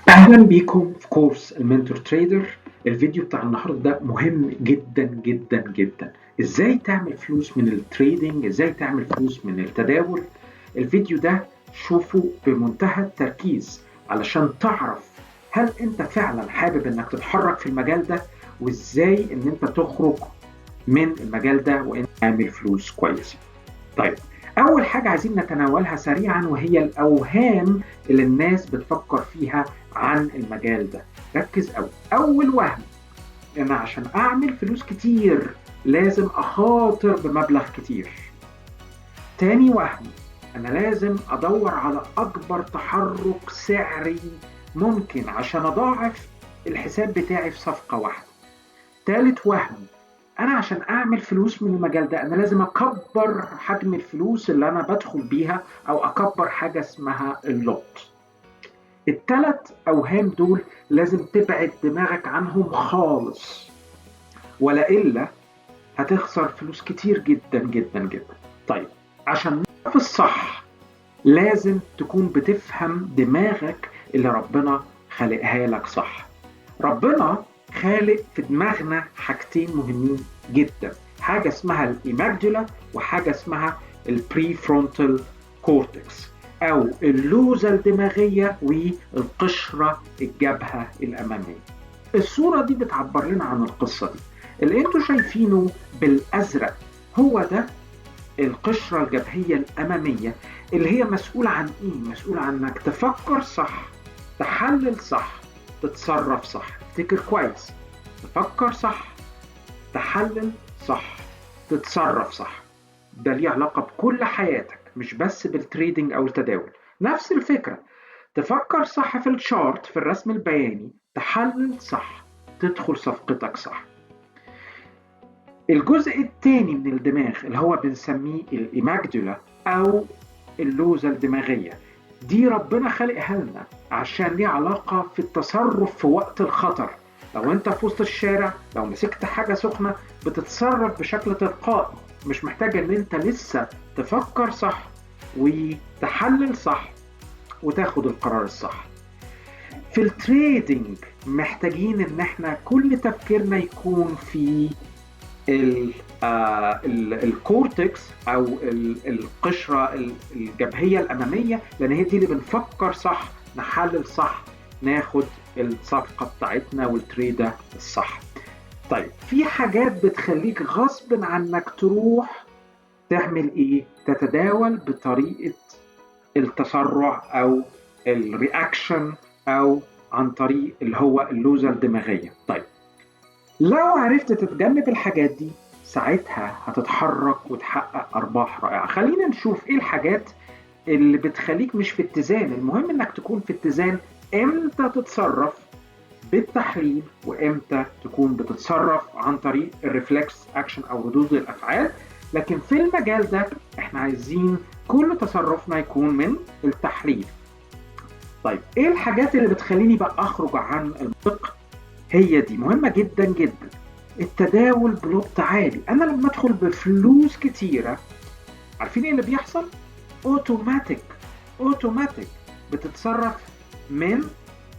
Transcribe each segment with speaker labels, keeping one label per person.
Speaker 1: اهلا بيكم في كورس المنتور تريدر. الفيديو بتاع النهارده ده مهم جدا جدا جدا. ازاي تعمل فلوس من التريدينج، ازاي تعمل فلوس من التداول. الفيديو ده شوفه بمنتهى التركيز علشان تعرف هل انت فعلا حابب انك تتحرك في المجال ده، وازاي ان انت تخرج من المجال ده وانت تعمل فلوس كويسه. طيب، أول حاجة عايزين نتناولها سريعا وهي الأوهام اللي الناس بتفكر فيها عن المجال ده. ركز أوي. أول وهم إن عشان أعمل فلوس كتير لازم أخاطر بمبلغ كتير. تاني وهم، أنا لازم أدور على أكبر تحرك سعري ممكن عشان أضاعف الحساب بتاعي في صفقة واحدة. تالت وهم، انا عشان اعمل فلوس من المجال ده انا لازم اكبر حجم الفلوس اللي انا بدخل بيها او اكبر حاجه اسمها اللوت. الثلاث اوهام دول لازم تبعد دماغك عنهم خالص، ولا الا هتخسر فلوس كتير جدا جدا جدا. طيب، عشان نعرف الصح لازم تكون بتفهم دماغك اللي ربنا خلقها لك صح. ربنا خالق في دماغنا حاجتين مهمين جدا، حاجة اسمها الإيماجدولا وحاجة اسمها البري فرونتال كورتكس أو اللوزة الدماغية والقشرة الجبهة الأمامية. الصورة دي بتعبر لنا عن القصة دي. اللي انتوا شايفينه بالأزرق هو ده القشرة الجبهية الأمامية، اللي هي مسؤولة عن إيه؟ مسؤولة عن إنك تفكر صح، تحلل صح، تتصرف صح. افتكر كويس، تفكر صح، تحلل صح، تتصرف صح. ده ليه علاقة بكل حياتك مش بس بالتريدينج أو التداول. نفس الفكرة، تفكر صح في الشارت، في الرسم البياني، تحلل صح، تدخل صفقتك صح. الجزء الثاني من الدماغ اللي هو بنسميه الإيماجدولا أو اللوزة الدماغية، دي ربنا خلقها لنا عشان ليه علاقة في التصرف في وقت الخطر. لو انت في وسط الشارع، لو مسكت حاجة سخنة، بتتصرف بشكل تلقائي، مش محتاج ان انت لسه تفكر صح وتحلل صح وتاخد القرار الصح. في التريدينج محتاجين ان احنا كل تفكيرنا يكون في الكورتكس او القشره الجبهيه الاماميه، لان هي دي اللي بنفكر صح، نحلل صح، ناخد الصفقه بتاعتنا والتريده الصح. طيب، في حاجات بتخليك غصب عنك تروح تعمل ايه؟ تتداول بطريقه التسرع او الرياكشن او عن طريق اللي هو اللوزه الدماغيه. طيب، لو عرفت تتجنب الحاجات دي ساعتها هتتحرك وتحقق أرباح رائعة. خلينا نشوف إيه الحاجات اللي بتخليك مش في اتزان. المهم إنك تكون في اتزان، إمتى تتصرف بالتحليل وإمتى تكون بتتصرف عن طريق الريفلكس أكشن أو ردود الأفعال. لكن في المجال ده إحنا عايزين كل تصرفنا يكون من التحليل. طيب، إيه الحاجات اللي بتخليني بقى أخرج عن المنطق؟ هي دي مهمة جدا جدا. التداول بلوت عالي، انا لما ادخل بفلوس كتيرة عارفين ايه اللي بيحصل؟ اوتوماتيك، اوتوماتيك بتتصرف من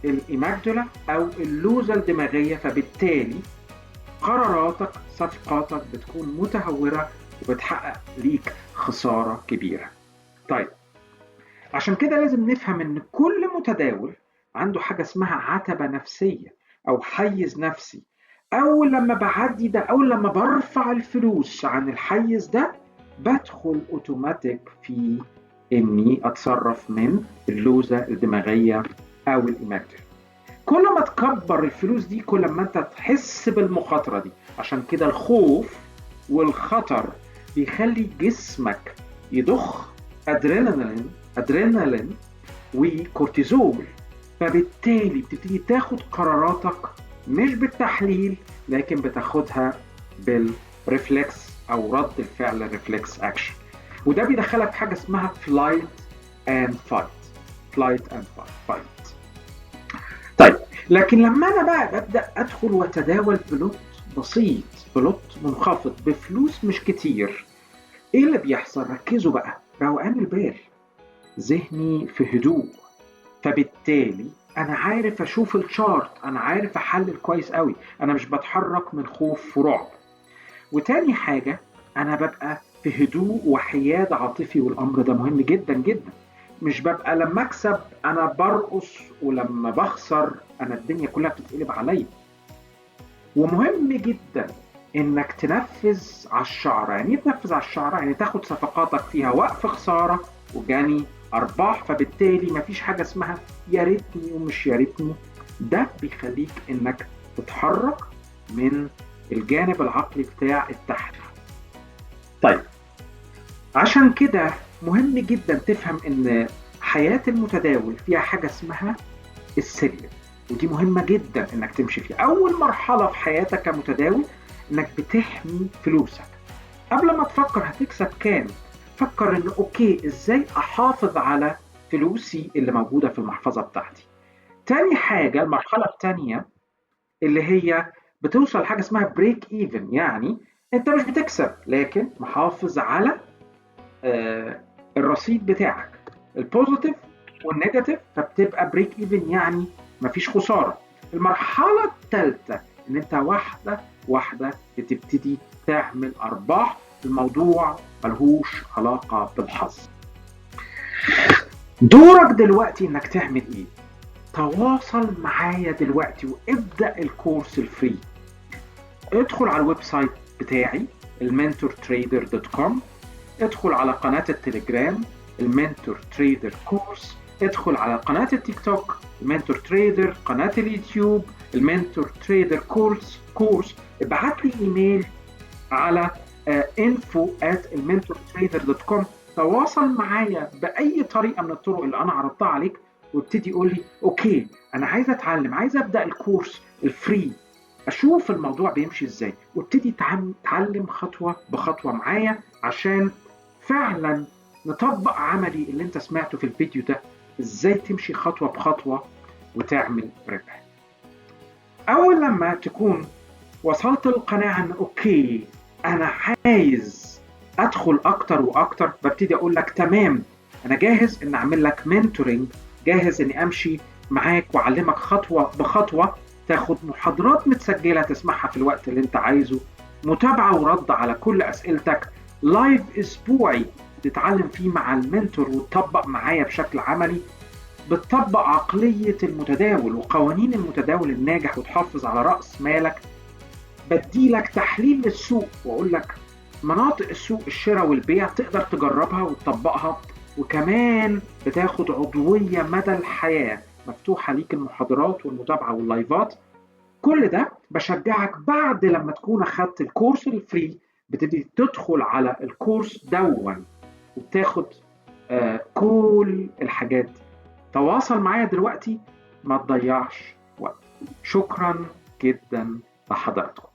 Speaker 1: الايماجدولا او اللوزة الدماغية، فبالتالي قراراتك صفقاتك بتكون متهورة وبتحقق ليك خسارة كبيرة. طيب، عشان كده لازم نفهم ان كل متداول عنده حاجة اسمها عتبة نفسية او حيز نفسي. اول لما بعدي ده، اول لما برفع الفلوس عن الحيز ده، بدخل اوتوماتيك في اني اتصرف من اللوزة الدماغية او الايماجري. كل ما تكبر الفلوس دي كل ما انت تحس بالمخاطرة دي. عشان كده الخوف والخطر بيخلي جسمك يضخ ادرينالين وكورتيزول، فبالتالي بتبتدي تاخد قراراتك مش بالتحليل لكن بتاخدها بالريفلكس او رد الفعل الريفلكس اكشن. وده بيدخلك في حاجه اسمها فلايت اند فايت. فلايت اند فايت. طيب، لكن لما انا بقى ببدا ادخل واتداول بلوت بسيط، بلوت منخفض بفلوس مش كتير، ايه اللي بيحصل؟ ركزوا بقى، روقان البال، ذهني في هدوء، فبالتالي انا عارف اشوف الشارت، انا عارف احلل كويس قوي، انا مش بتحرك من خوف ورعب. وتاني حاجة، أنا ببقى في هدوء وحياد عاطفي، والأمر ده مهم جدا جدا. مش ببقى لما أكسب أنا برقص، ولما بخسر أنا الدنيا كلها بتتقلب عليا. ومهم جدا إنك تنفذ على الشعر. يعني إيه تنفذ على الشعر؟ يعني تاخد صفقاتك فيها وقف خسارة وجاني أرباح، فبالتالي مفيش حاجة اسمها يا ريتني ومش يا ريتني. ده بيخليك إنك تتحرك من الجانب العقلي بتاع التحليل. طيب، عشان كده مهم جدا تفهم ان حياة المتداول فيها حاجة اسمها السلم، ودي مهمة جدا انك تمشي فيها. اول مرحلة في حياتك كمتداول انك بتحمي فلوسك. قبل ما تفكر هتكسب كام، فكر ان اوكي ازاي احافظ على فلوسي اللي موجودة في المحفظة بتاعتي. تاني حاجة، المرحلة التانية اللي هي بتوصل لحاجة اسمها بريك ايفن. يعني انت مش بتكسب لكن محافظ على آه، الرصيد بتاعك، البوزيتيف والنيجاتيف، فبتبقى بريك ايفن، يعني مفيش خساره. المرحله الثالثه ان انت واحده واحده بتبتدي تعمل ارباح. الموضوع ملهوش علاقه بالحظ. دورك دلوقتي انك تعمل ايه؟ تواصل معايا دلوقتي وابدا الكورس الفري. ادخل على الويب سايت بتاعي الmentortrader.com، ادخل على قناة التليجرام المنتور تريدر كورس، ادخل على قناة التيك توك المنتور تريدر، قناة اليوتيوب المنتور تريدر كورس. ابعت لي ايميل على info@الmentortrader.com. تواصل معايا بأي طريقة من الطرق اللي أنا عرضتها عليك، وابتدي قول لي أوكي أنا عايز أتعلم، عايز أبدأ الكورس الفري، أشوف الموضوع بيمشي إزاي، وابتدي تعلم خطوة بخطوة معايا عشان فعلا نطبق عملي اللي أنت سمعته في الفيديو ده، إزاي تمشي خطوة بخطوة وتعمل ربح. أول لما تكون وصلت للقناعة ان اوكي انا عايز ادخل اكتر واكتر، ببتدي اقول لك تمام، انا جاهز ان اعمل لك منتورنج، جاهز اني امشي معاك واعلمك خطوة بخطوة، تاخد محاضرات متسجلة تسمعها في الوقت اللي انت عايزه، متابعة ورد على كل اسئلتك، لايف اسبوعي تتعلم فيه مع المنتور وتطبق معايا بشكل عملي، بتطبق عقلية المتداول وقوانين المتداول الناجح وتحافظ على رأس مالك، بدي لك تحليل للسوق واقول لك مناطق السوق الشراء والبيع تقدر تجربها وتطبقها، وكمان بتاخد عضوية مدى الحياة مفتوحة ليك، المحاضرات والمتابعة واللايفات. كل ده بشجعك بعد لما تكون اخدت الكورس الفري بتبتدي تدخل على الكورس دون وبتاخد كل الحاجات دي. تواصل معايا دلوقتي، ما تضيعش وقت. شكرا جدا لحضراتكم.